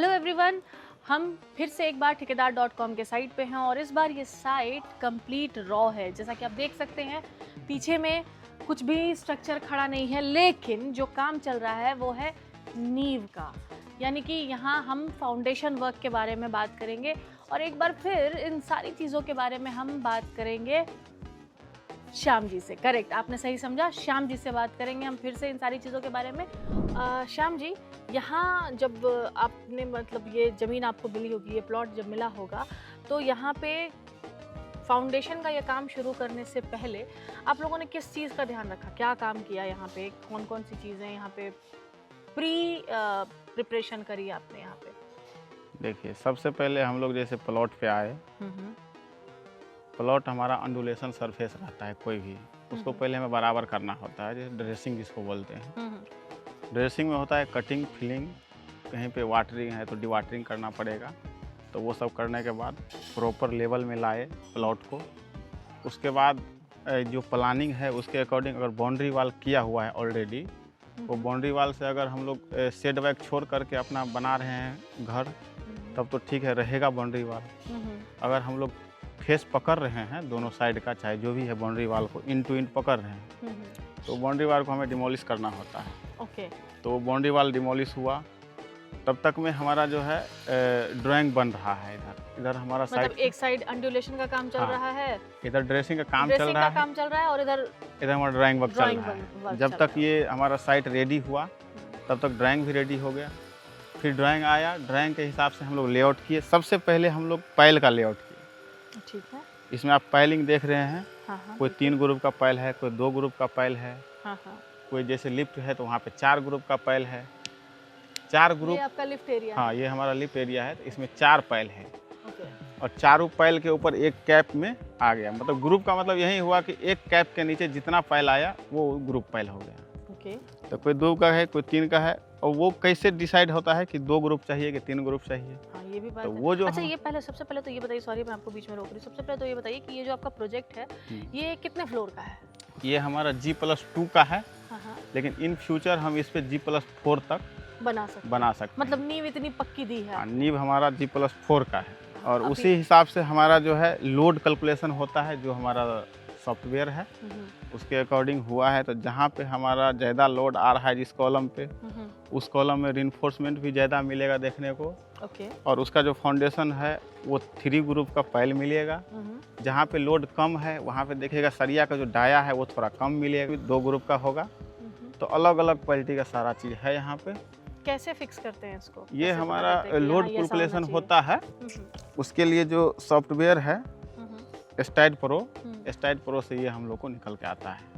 Hello everyone, हम फिर से एक बार ठेकेदार.com के साइट पे हैं और इस बार ये साइट कंप्लीट रॉ है। जैसा कि आप देख सकते हैं पीछे में कुछ भी स्ट्रक्चर खड़ा नहीं है, लेकिन जो काम चल रहा है वो है नींव का। यानी कि यहाँ हम फाउंडेशन वर्क के बारे में बात करेंगे और एक बार फिर इन सारी चीज़ों के बारे में हम बात करेंगे श्याम जी से। करेक्ट, आपने सही समझा, श्याम जी से बात करेंगे हम फिर से इन सारी चीज़ों के बारे में। श्याम जी, यहाँ जब आपने मतलब ये ज़मीन आपको मिली होगी, ये प्लॉट जब मिला होगा, तो यहाँ पे फाउंडेशन का ये काम शुरू करने से पहले आप लोगों ने किस चीज़ का ध्यान रखा, क्या काम किया यहाँ पे, कौन कौन सी चीज़ें यहाँ पे प्रिपरेशन करी आपने यहाँ पे? देखिए, सबसे पहले हम लोग जैसे प्लॉट पे आए, प्लॉट हमारा अंडुलेशन सरफेस रहता है, कोई भी उसको पहले हमें बराबर करना होता है, जैसे ड्रेसिंग जिसको बोलते हैं। ड्रेसिंग में होता है कटिंग, फिलिंग, कहीं पे वाटरिंग है तो डिवाटरिंग करना पड़ेगा। तो वो सब करने के बाद प्रॉपर लेवल में लाए प्लॉट को। उसके बाद जो प्लानिंग है उसके अकॉर्डिंग अगर बाउंड्री वाल किया हुआ है ऑलरेडी, वो बाउंड्री वाल से अगर हम लोग सेट बैक छोड़ करके अपना बना रहे हैं घर, तब तो ठीक है, रहेगा बाउंड्री वाल। अगर हम लोग फेस पकड़ रहे हैं दोनों साइड का, चाहे जो भी है, बाउंड्री वाल को इन टू इन पकड़ रहे हैं, तो बाउंड्री वाल को हमें डिमोलिश करना होता है। ओके। तो बाउंड्री वाल डिमोलिश हुआ, तब तक में हमारा जो है ड्राइंग बन रहा है। इधर हमारा मतलब एक साइड अंडुलेशन का काम चल रहा है, इधर ड्रेसिंग का काम चल रहा है और इधर हमारा ड्राइंग वर्क चल रहा है। जब तक ये हमारा साइट रेडी हुआ तब तक ड्राइंग भी रेडी हो गया। फिर ड्राइंग आया, ड्राइंग के हिसाब से हम लोग लेआउट किए। सबसे पहले हम लोग पैल का लेआउट किए। ठीक है। इसमें आप पैलिंग देख रहे हैं। हाँ, कोई 3 ग्रुप का पैल है, कोई 2 ग्रुप का पैल है। हाँ। कोई जैसे लिफ्ट है तो वहाँ पे 4 ग्रुप का पैल है। 4 ग्रुप, ये आपका लिफ्ट एरिया है? हाँ, ये हमारा लिफ्ट एरिया है। तो इसमें 4 पैल है। ओके। और चारों पैल के ऊपर एक कैप में आ गया। मतलब ग्रुप का मतलब यही हुआ कि एक कैप के नीचे जितना पैल आया वो ग्रुप पैल हो गया। ओके। तो कोई 2 का है, कोई 3 का है। और वो कैसे डिसाइड होता है कि 2 ग्रुप चाहिए कि 3 ग्रुप चाहिए? हाँ, ये भी बात तो है। वो जो अच्छा, ये पहले सबसे पहले तो ये बताइए, सॉरी मैं आपको बीच में रोक रही हूँ, सबसे पहले तो ये बताइए कि ये जो आपका प्रोजेक्ट है ये कितने फ्लोर का है? ये हमारा G+2 का है। हाँ। लेकिन इन फ्यूचर हम इस पे G+4 तक बना सकते मतलब नींव इतनी पक्की दी है? नींव हमारा G+4 का है। और उसी हिसाब से हमारा जो है लोड कैलकुलेशन होता है, जो हमारा सॉफ्टवेयर है उसके अकॉर्डिंग हुआ है। तो जहाँ पे हमारा ज़्यादा लोड आ रहा है जिस कॉलम पे, उस कॉलम में रिइंफोर्समेंट भी ज़्यादा मिलेगा देखने को। ओके। और उसका जो फाउंडेशन है वो 3 ग्रुप का पैल मिलेगा। जहाँ पे लोड कम है वहाँ पे देखिएगा सरिया का जो डाया है वो थोड़ा कम मिलेगा, 2 ग्रुप का होगा। तो अलग अलग क्वालिटी का सारा चीज़ है यहाँ पे। कैसे फिक्स करते हैं इसको? ये हमारा लोड कैलकुलेशन होता है, उसके लिए जो सॉफ्टवेयर है स्टाइड प्रो से ये हम लोग को निकल के आता है।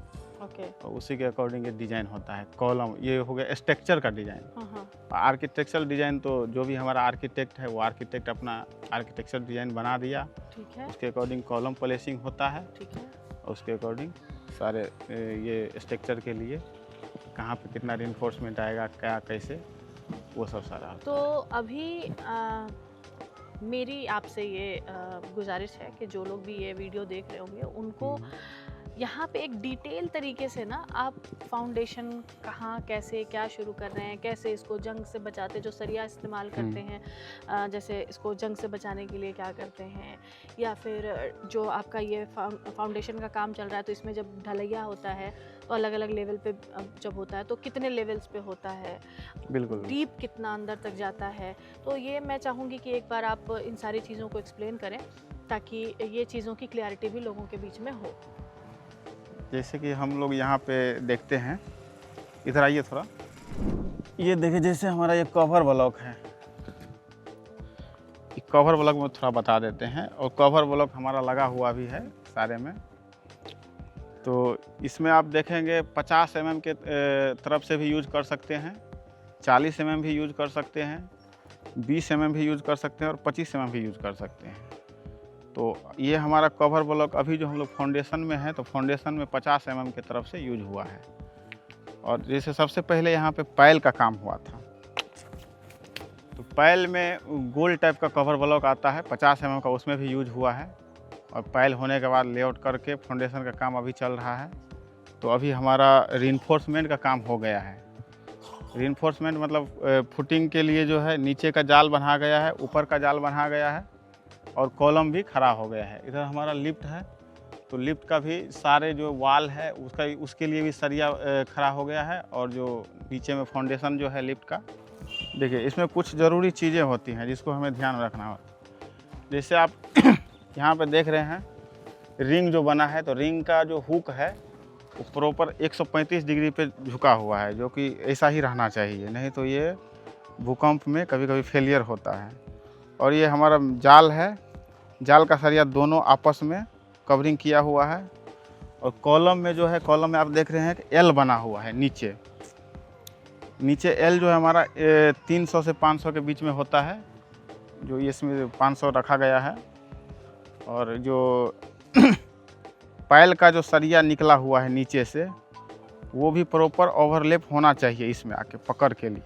ओके। तो उसी के अकॉर्डिंग ये डिज़ाइन होता है। कॉलम ये हो गया स्ट्रक्चर का डिज़ाइन। आर्किटेक्चरल डिज़ाइन तो जो भी हमारा आर्किटेक्ट है वो आर्किटेक्ट अपना आर्किटेक्चर डिज़ाइन बना दिया। ठीक है। उसके अकॉर्डिंग कॉलम प्लेसिंग होता है। ठीक है। और उसके अकॉर्डिंग सारे ये स्ट्रक्चर के लिए कहाँ पे कितना रिइंफोर्समेंट आएगा, क्या कैसे, वो सब सारा। तो अभी मेरी आपसे ये गुजारिश है कि जो लोग भी ये वीडियो देख रहे होंगे उनको यहाँ पे एक डिटेल तरीके से ना आप फाउंडेशन कहाँ, कैसे, क्या शुरू कर रहे हैं, कैसे इसको जंग से बचाते, जो सरिया इस्तेमाल करते हैं, जैसे इसको जंग से बचाने के लिए क्या करते हैं, या फिर जो आपका ये फाउंडेशन का काम चल रहा है तो इसमें जब ढलैया होता है तो अलग अलग लेवल पे जब होता है तो कितने लेवल्स पे होता है, बिल्कुल डीप कितना अंदर तक जाता है। तो ये मैं चाहूँगी कि एक बार आप इन सारी चीज़ों को एक्सप्लेन करें ताकि ये चीज़ों की क्लैरिटी भी लोगों के बीच में हो। जैसे कि हम लोग यहाँ पे देखते हैं, इधर आइए थोड़ा, ये देखिए जैसे हमारा ये कवर ब्लॉक है, कवर ब्लॉक में थोड़ा बता देते हैं। और कवर ब्लॉक हमारा लगा हुआ भी है सारे में। तो इसमें आप देखेंगे 50 mm के तरफ से भी यूज कर सकते हैं, 40 mm भी यूज कर सकते हैं, 20 mm भी यूज कर सकते हैं और 25 mm भी यूज कर सकते हैं। तो ये हमारा कवर ब्लॉक अभी जो हम लोग फाउंडेशन में है, तो फाउंडेशन में 50 mm की तरफ से यूज हुआ है। और जैसे सबसे पहले यहाँ पे पैल का काम हुआ था, तो पैल में गोल टाइप का कवर ब्लॉक आता है 50 mm का, उसमें भी यूज हुआ है। और पैल होने के बाद लेआउट करके फाउंडेशन का काम अभी चल रहा है। तो अभी हमारा रिइंफोर्समेंट का काम हो गया है। रीइंफोर्समेंट मतलब फुटिंग के लिए जो है नीचे का जाल बना गया है, ऊपर का जाल बना गया है और कॉलम भी खड़ा हो गया है। इधर हमारा लिफ्ट है, तो लिफ्ट का भी सारे जो वाल है उसके लिए भी सरिया खड़ा हो गया है। और जो नीचे में फाउंडेशन जो है लिफ्ट का, देखिए इसमें कुछ ज़रूरी चीज़ें होती हैं जिसको हमें ध्यान रखना होता है। जैसे आप यहाँ पे देख रहे हैं रिंग जो बना है, तो रिंग का जो हुक है वो प्रॉपर 135 डिग्री पे झुका हुआ है, जो कि ऐसा ही रहना चाहिए, नहीं तो ये भूकंप में कभी कभी फेलियर होता है। और ये हमारा जाल है, जाल का सरिया दोनों आपस में कवरिंग किया हुआ है। और कॉलम में जो है, कॉलम में आप देख रहे हैं कि एल बना हुआ है नीचे एल जो है हमारा 300 से 500 के बीच में होता है, जो इसमें 500 रखा गया है। और जो पैल का जो सरिया निकला हुआ है नीचे से, वो भी प्रॉपर ओवरलैप होना चाहिए इसमें आके पकड़ के लिए,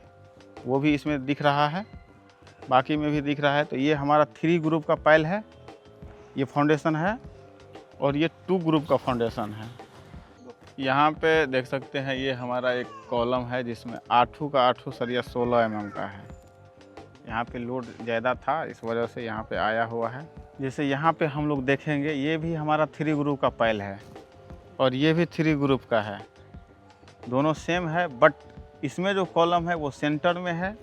वो भी इसमें दिख रहा है, बाकी में भी दिख रहा है। तो ये हमारा 3 ग्रुप का पैल है, ये फाउंडेशन है, और ये 2 ग्रुप का फाउंडेशन है। यहाँ पे देख सकते हैं ये हमारा एक कॉलम है जिसमें 8 का 8 सरिया 16 mm का है। यहाँ पे लोड ज़्यादा था, इस वजह से यहाँ पे आया हुआ है। जैसे यहाँ पे हम लोग देखेंगे, ये भी हमारा 3 ग्रुप का पैल है और ये भी 3 ग्रुप का है, दोनों सेम है। बट इसमें जो कॉलम है वो सेंटर में है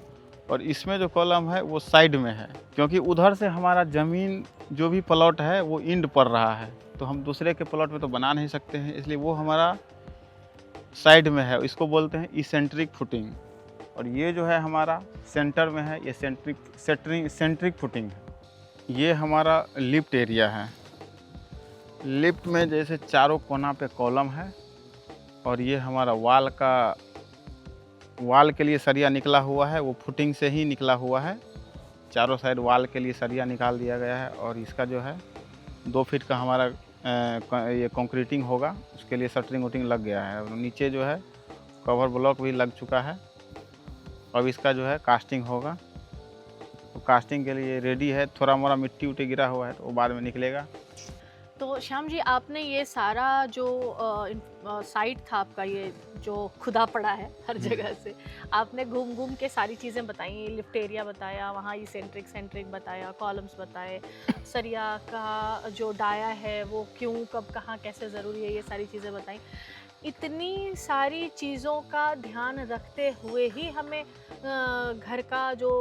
और इसमें जो कॉलम है वो साइड में है, क्योंकि उधर से हमारा ज़मीन जो भी प्लॉट है वो इंड पर रहा है, तो हम दूसरे के प्लॉट में तो बना नहीं सकते हैं, इसलिए वो हमारा साइड में है। इसको बोलते हैं इसेंट्रिक फुटिंग। और ये जो है हमारा सेंटर में है, ये सेंट्रिक फुटिंग है। ये हमारा लिफ्ट एरिया है। लिफ्ट में जैसे चारों कोना पे कॉलम है और ये हमारा वाल के लिए सरिया निकला हुआ है, वो फुटिंग से ही निकला हुआ है। चारों साइड वाल के लिए सरिया निकाल दिया गया है। और इसका जो है 2 फीट का हमारा ये कंक्रीटिंग होगा, उसके लिए शटरिंग वटरिंग लग गया है। और नीचे जो है कवर ब्लॉक भी लग चुका है। अब इसका जो है कास्टिंग होगा, तो कास्टिंग के लिए रेडी है। थोड़ा मोड़ा मिट्टी उट्टी गिरा हुआ है तो वो बाद में निकलेगा। तो श्याम जी, आपने ये सारा जो साइट था आपका, ये जो खुदा पड़ा है हर जगह से, आपने घूम घूम के सारी चीज़ें बताई, लिफ्ट एरिया बताया, वहाँ ये सेंट्रिक बताया, कॉलम्स बताए, सरिया का जो डाया है वो क्यों, कब, कहाँ, कैसे ज़रूरी है, ये सारी चीज़ें बताई। इतनी सारी चीज़ों का ध्यान रखते हुए ही हमें घर का जो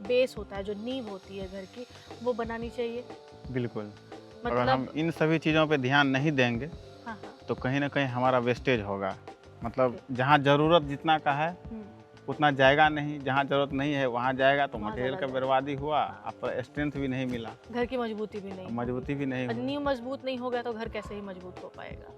बेस होता है, जो नींव होती है घर की, वो बनानी चाहिए। बिल्कुल। मतलब अगर हम इन सभी चीज़ों पे ध्यान नहीं देंगे हाँ, तो कहीं ना कहीं हमारा वेस्टेज होगा। मतलब जहाँ ज़रूरत जितना का है उतना जाएगा नहीं, जहाँ ज़रूरत नहीं है वहाँ जाएगा, तो वहाँ मटेरियल का ज़्यादा बर्बादी हुआ, आप स्ट्रेंथ भी नहीं मिला, घर की मजबूती भी नहीं, मजबूती भी नहीं और हुई। नींव मजबूत नहीं होगा तो घर कैसे ही मजबूत हो पाएगा।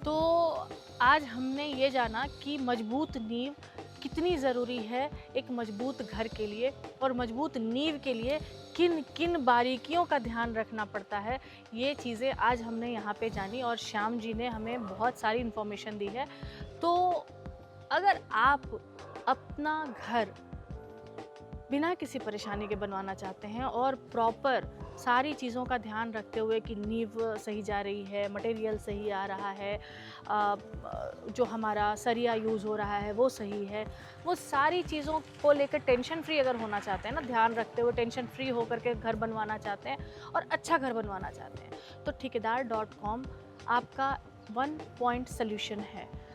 तो आज हमने ये जाना कि मजबूत नींव कितनी ज़रूरी है एक मजबूत घर के लिए, और मजबूत नींव के लिए किन किन बारीकियों का ध्यान रखना पड़ता है, ये चीज़ें आज हमने यहाँ पे जानी। और श्याम जी ने हमें बहुत सारी इन्फॉर्मेशन दी है। तो अगर आप अपना घर बिना किसी परेशानी के बनवाना चाहते हैं और प्रॉपर सारी चीज़ों का ध्यान रखते हुए कि नींव सही जा रही है, मटेरियल सही आ रहा है, जो हमारा सरिया यूज़ हो रहा है वो सही है, वो सारी चीज़ों को लेकर टेंशन फ्री अगर होना चाहते हैं ना, ध्यान रखते हुए टेंशन फ्री होकर के घर बनवाना चाहते हैं और अच्छा घर बनवाना चाहते हैं, तो ठेकेदार.com आपका 1 पॉइंट सोल्यूशन है।